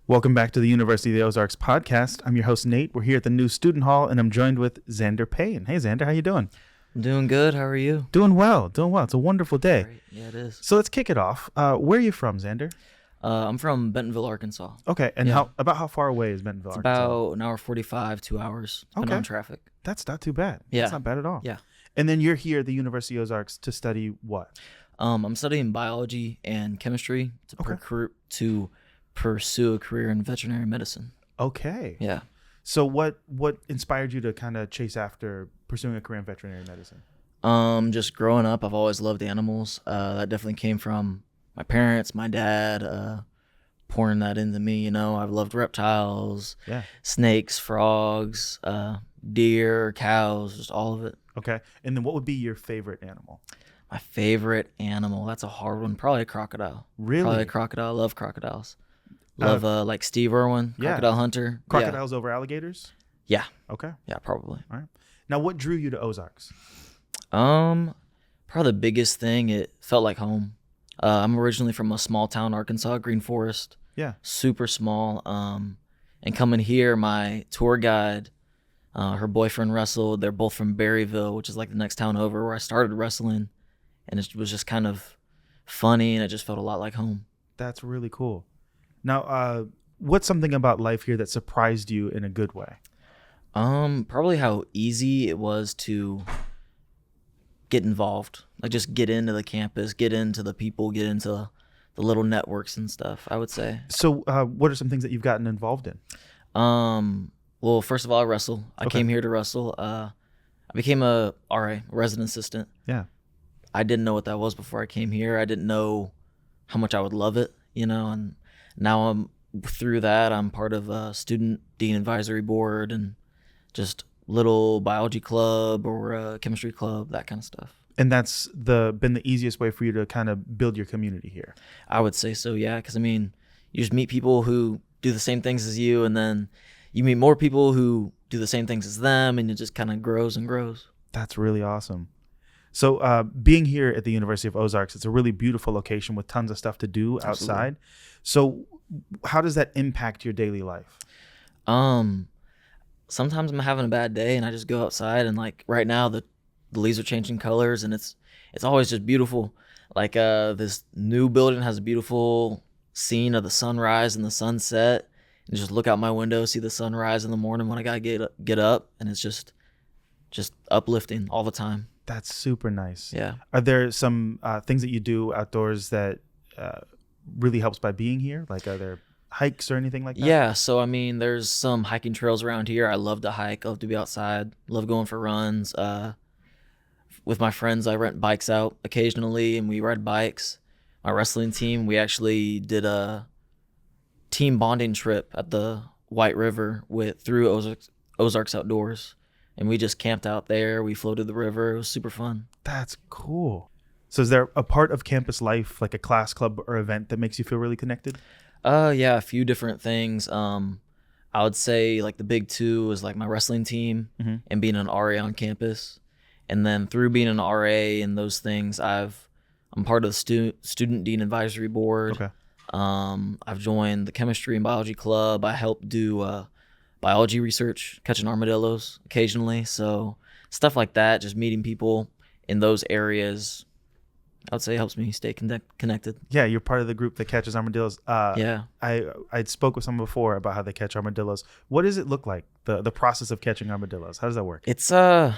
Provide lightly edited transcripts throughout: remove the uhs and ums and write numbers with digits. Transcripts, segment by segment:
Welcome back to the University of the Ozarks Podcast. I'm your host, Nate. We're here at the new student hall, and I'm joined with Zander Payne. Hey, Zander, how you doing? I'm doing good. How are you? Doing well. It's a wonderful day. Great. Yeah, it is. So let's kick it off. Where are you from, Zander? I'm from Bentonville, Arkansas. Okay, and Yeah. how far away is Bentonville, It's Arkansas? about an hour 45, 2 hours, depending Okay. on traffic. That's not too bad. Yeah. That's not bad at all. Yeah. And then you're here at the University of Ozarks to study what? I'm studying biology and chemistry to pursue a career in veterinary medicine. Okay. Yeah. So what inspired you to kind of chase after pursuing a career in veterinary medicine? Just growing up, I've always loved animals. That definitely came from my parents, my dad, pouring that into me. You know, I've loved reptiles, Yeah. snakes, frogs, deer, cows, just all of it. Okay. And then what would be your favorite animal? My favorite animal, that's a hard one. Probably a crocodile. Really? Probably a crocodile. Love crocodiles. Love like Steve Irwin, yeah. Crocodile Hunter. Crocodiles over alligators? Yeah. Okay. Yeah, probably. All right. Now, what drew you to Ozarks? Probably the biggest thing, it felt like home. I'm originally from a small town, Arkansas, Green Forest. Yeah. Super small. And coming here, my tour guide, her boyfriend wrestled. They're both from Berryville, which is like the next town over where I started wrestling. And it was just kind of funny, and it just felt a lot like home. That's really cool. Now, what's something about life here that surprised you in a good way? Probably how easy it was to get involved. Like just get into the campus, get into the people, get into the little networks and stuff, I would say. So, what are some things that you've gotten involved in? Well, first of all, I wrestle. I Okay. came here to wrestle. I became a RA, resident assistant. Yeah. I didn't know what that was before I came here. I didn't know how much I would love it, and now through that, I'm part of a student dean advisory board and just little biology club or a chemistry club, that kind of stuff. And that's been the easiest way for you to kind of build your community here. I would say so, yeah, because you just meet people who do the same things as you, and then you meet more people who do the same things as them, and it just kind of grows and grows. That's really awesome. So being here at the University of Ozarks, it's a really beautiful location with tons of stuff to do outside. Absolutely. So how does that impact your daily life? Sometimes I'm having a bad day and I just go outside, and like right now the leaves are changing colors, and it's always just beautiful. Like this new building has a beautiful scene of the sunrise and the sunset, and just look out my window, see the sunrise in the morning when I gotta get up, and it's just uplifting all the time. That's super nice. Yeah. Are there some things that you do outdoors that really helps by being here? Like, are there hikes or anything like that? Yeah, so there's some hiking trails around here. I love to hike, I love to be outside, love going for runs. With my friends, I rent bikes out occasionally, and we ride bikes. My wrestling team, we actually did a team bonding trip at the White River through Ozarks Outdoors, and we just camped out there. We floated the river. It was super fun. That's cool. So is there a part of campus life, like a class, club, or event that makes you feel really connected? Yeah, a few different things. I would say like the big two is like my wrestling team and being an RA on campus. And then through being an RA and those things, I'm part of the student dean advisory board. Okay. I've joined the chemistry and biology club. I help do biology research, catching armadillos occasionally. So stuff like that, just meeting people in those areas, I would say helps me stay connected. Yeah, you're part of the group that catches armadillos. Yeah. I spoke with someone before about how they catch armadillos. What does it look like, the process of catching armadillos? How does that work? It's a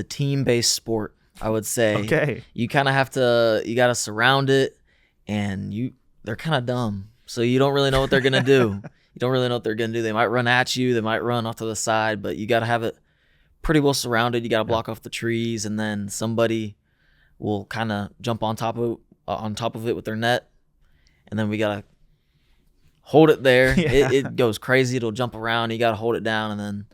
team-based sport, I would say. Okay. You kind of you got to surround it, and they're kind of dumb. So you don't really know what they're going to do. You don't really know what they're going to do. They might run at you. They might run off to the side, but you got to have it pretty well surrounded. You got to block off the trees, and then somebody will kind of jump on top of it with their net, and then we got to hold it there. Yeah. It goes crazy. It'll jump around. You got to hold it down, and then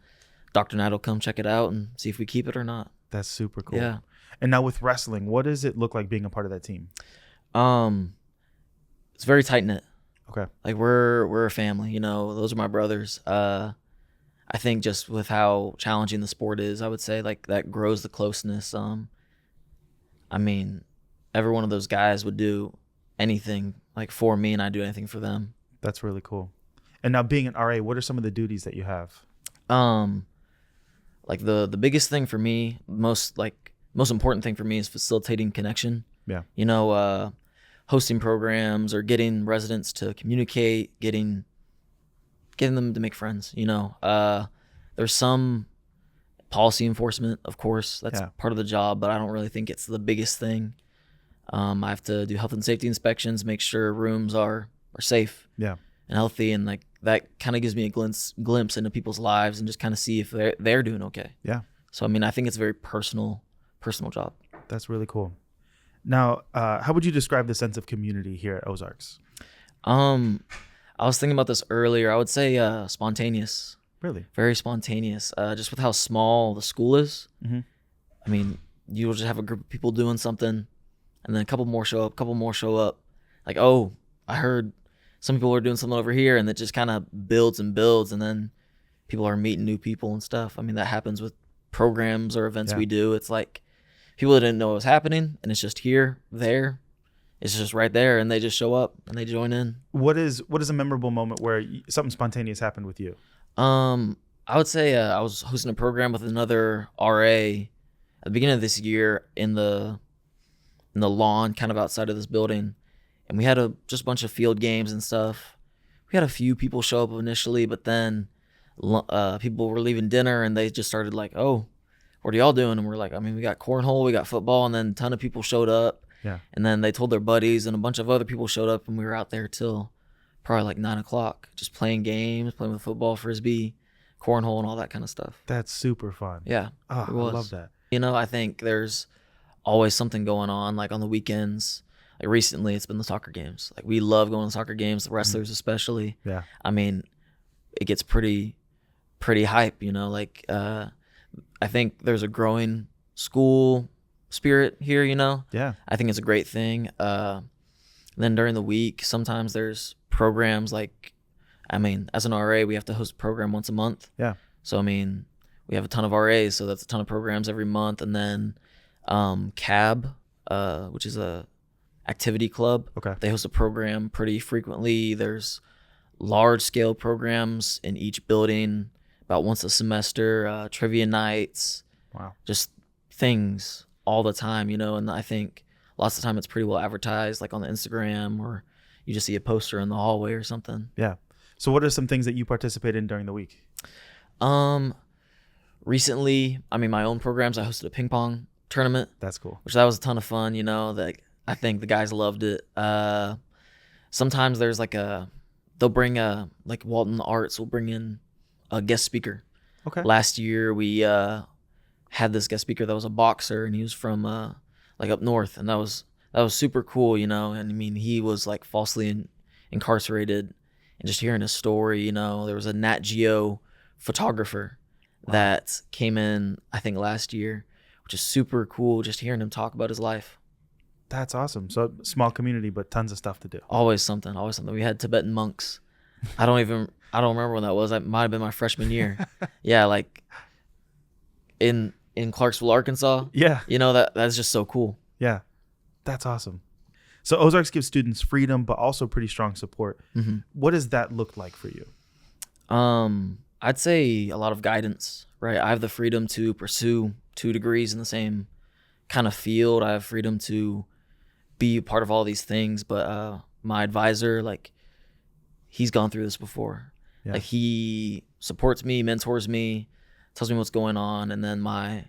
Dr. Knight will come check it out and see if we keep it or not. That's super cool. Yeah. And now with wrestling, what does it look like being a part of that team? It's very tight knit. Okay. Like we're a family, those are my brothers. I think just with how challenging the sport is, I would say like that grows the closeness. Every one of those guys would do anything like for me, and I'd do anything for them. That's really cool. And now being an RA, what are some of the duties that you have? Like the biggest thing for me, most important thing for me is facilitating connection. Yeah. You know, hosting programs or getting residents to communicate, getting them to make friends. You know, there's some policy enforcement, of course, that's part of the job, but I don't really think it's the biggest thing. I have to do health and safety inspections, make sure rooms are safe and healthy, and like that kind of gives me a glimpse into people's lives and just kind of see if they're doing okay. Yeah. So I mean, I think it's a very personal job. That's really cool. Now, how would you describe the sense of community here at Ozarks? I was thinking about this earlier. I would say spontaneous. Really? Very spontaneous. Just with how small the school is. Mm-hmm. I mean, you'll just have a group of people doing something, and then a couple more show up. Like, oh, I heard some people are doing something over here, and it just kind of builds and builds, and then people are meeting new people and stuff. I mean, that happens with programs or events we do. It's like people that didn't know what was happening, and it's just there. It's just right there, and they just show up and they join in. What is a memorable moment where something spontaneous happened with you? I would say I was hosting a program with another RA at the beginning of this year in the lawn, kind of outside of this building, and we had just a bunch of field games and stuff. We had a few people show up initially, but then people were leaving dinner, and they just started like, "Oh, what are y'all doing?" And we're like, "I mean, we got cornhole, we got football," and then a ton of people showed up. Yeah. And then they told their buddies, and a bunch of other people showed up, and we were out there till probably like 9:00, just playing games, playing with football, frisbee, cornhole, and all that kind of stuff. That's super fun. Yeah. Oh, I love that. You know, I think there's always something going on, like on the weekends. Like recently, it's been the soccer games. Like we love going to soccer games, the wrestlers especially. Yeah. I mean, it gets pretty hype, you know, like I think there's a growing school spirit here, you know. Yeah. I think it's a great thing. Then during the week, sometimes there's programs like, I mean, as an RA, we have to host a program once a month. Yeah. So, I mean, we have a ton of RAs, so that's a ton of programs every month. And then CAB, which is a activity club. Okay. They host a program pretty frequently. There's large scale programs in each building about once a semester, trivia nights. Wow. Just things all the time, you know, and I think lots of the time it's pretty well advertised, like on the Instagram, or you just see a poster in the hallway or something. Yeah. So what are some things that you participate in during the week? Recently, I mean, my own programs, I hosted a ping pong tournament. That's cool. Which that was a ton of fun, you know, like I think the guys loved it. Sometimes there's like they'll bring like Walton Arts will bring in a guest speaker. Okay. Last year we had this guest speaker that was a boxer, and he was from like up north, and that was super cool, you know. And I mean, he was like falsely incarcerated, and just hearing his story, you know. There was a Nat Geo photographer that came in, I think last year, which is super cool, just hearing him talk about his life. That's awesome. So small community, but tons of stuff to do. Always something. We had Tibetan monks. I don't remember when that was. That might have been my freshman year. Yeah, like in Clarksville, Arkansas. Yeah. You know, that's just so cool. Yeah. That's awesome. So Ozarks gives students freedom, but also pretty strong support. Mm-hmm. What does that look like for you? I'd say a lot of guidance, right? I have the freedom to pursue 2 degrees in the same kind of field. I have freedom to be a part of all these things, but my advisor, like, he's gone through this before. Yeah. Like, he supports me, mentors me, tells me what's going on, and then my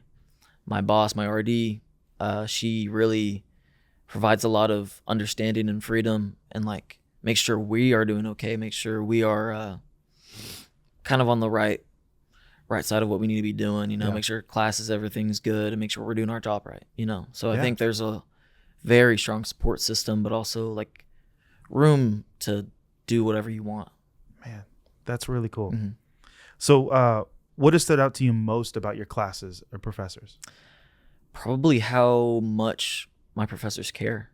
boss, my RD, she really provides a lot of understanding and freedom, and like make sure we are doing okay, make sure we are kind of on the right side of what we need to be doing, you know. Yeah. Make sure classes, everything's good, and make sure we're doing our job right, you know. So I think there's a very strong support system, but also like room to do whatever you want. Man, that's really cool. Mm-hmm. So what has stood out to you most about your classes or professors? Probably how much my professors care.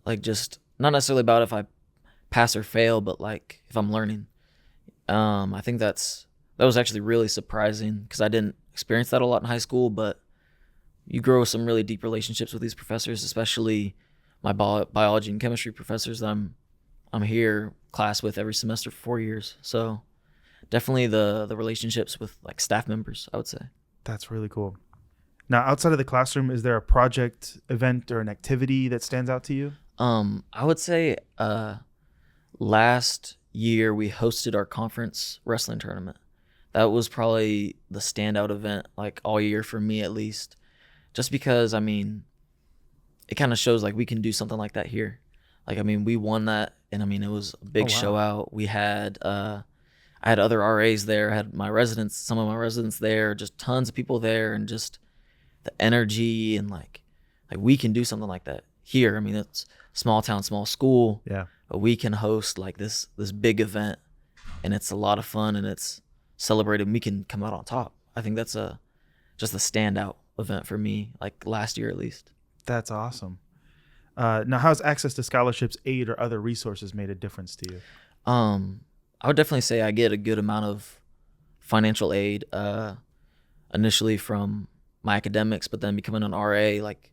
Like, just not necessarily about if I pass or fail, but like if I'm learning. I think that was actually really surprising, because I didn't experience that a lot in high school, but you grow some really deep relationships with these professors, especially my biology and chemistry professors that I'm here class with every semester for 4 years. So definitely the relationships with like staff members, I would say. That's really cool. Now, outside of the classroom, is there a project, event, or an activity that stands out to you? I would say last year we hosted our conference wrestling tournament. That was probably the standout event, like all year for me at least, just because I mean, it kind of shows like we can do something like that here. Like I mean, we won that, and I mean it was a big show out. We had I had other RAs there. I had my residents, some of my residents there, just tons of people there, and just the energy and like we can do something like that here. I mean, it's small town, small school. Yeah. But we can host like this big event, and it's a lot of fun, and it's celebrated, and we can come out on top. I think that's just a standout event for me, like last year at least. That's awesome. Now, how's access to scholarships, aid, or other resources made a difference to you? I would definitely say I get a good amount of financial aid initially from my academics, but then becoming an RA, like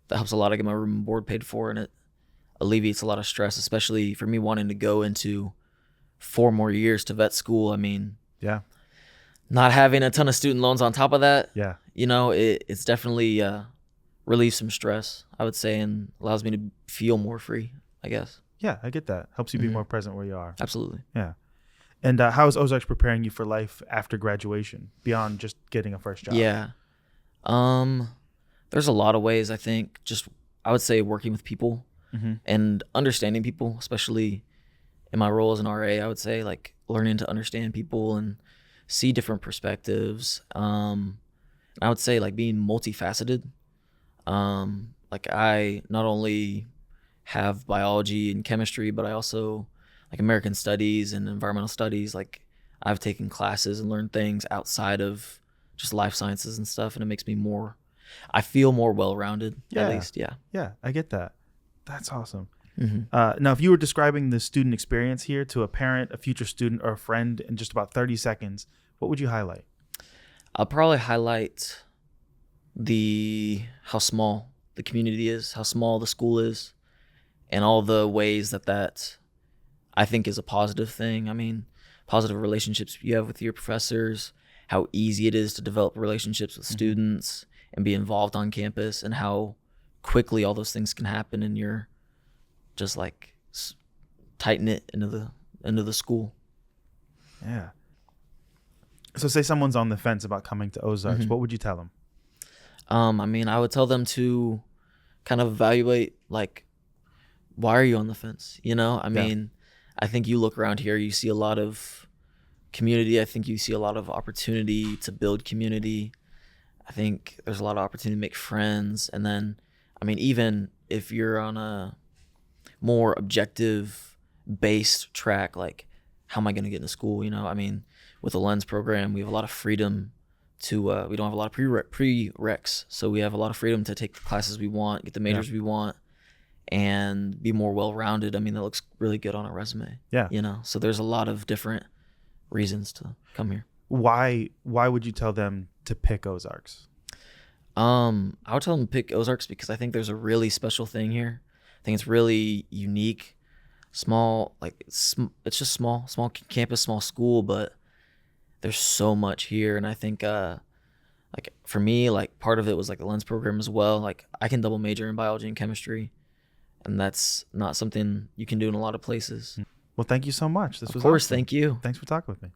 that helps a lot. I get my room and board paid for, and it alleviates a lot of stress, especially for me wanting to go into 4 more years to vet school. I mean, yeah, not having a ton of student loans on top of that, yeah, you know, it's definitely relieves some stress, I would say, and allows me to feel more free, I guess. Yeah, I get that. Helps you be more present where you are. Absolutely. Yeah. And how is Ozarks preparing you for life after graduation, beyond just getting a first job? Yeah. There's a lot of ways, I think. Just, I would say working with people and understanding people, especially in my role as an RA, I would say, like learning to understand people and see different perspectives. I would say like being multifaceted. Like I not only have biology and chemistry, but I also like American studies and environmental studies. Like I've taken classes and learned things outside of just life sciences and stuff, and it makes me I feel more well-rounded, at least. Yeah. Yeah, I get that. That's awesome. Now, if you were describing the student experience here to a parent, a future student, or a friend in just about 30 seconds, what would you highlight? I'll probably highlight how small the community is, how small the school is, and all the ways that I think is a positive thing. I mean, positive relationships you have with your professors, how easy it is to develop relationships with students and be involved on campus, and how quickly all those things can happen, and you're just like tight knit into the school. Yeah. So say someone's on the fence about coming to Ozarks, what would you tell them? I mean, I would tell them to kind of evaluate, like, why are you on the fence? You know, I mean, I think you look around here, you see a lot of community. I think you see a lot of opportunity to build community. I think there's a lot of opportunity to make friends. And then, I mean, even if you're on a more objective based track, like, how am I going to get into school? You know, I mean, with the Lens program, we have a lot of freedom to, we don't have a lot of prereqs. So we have a lot of freedom to take the classes we want, get the majors we want, and be more well-rounded. I mean, that looks really good on a resume. Yeah. You know, so there's a lot of different reasons to come here. Why would you tell them to pick Ozarks? I would tell them to pick Ozarks because I think there's a really special thing here. I think it's really unique, small, like it's just small campus, small school, but there's so much here. And I think, like for me, like part of it was like the Lens program as well. Like I can double major in biology and chemistry, and that's not something you can do in a lot of places. Well, thank you so much. This was awesome. Of course, awesome. Thank you. Thanks for talking with me.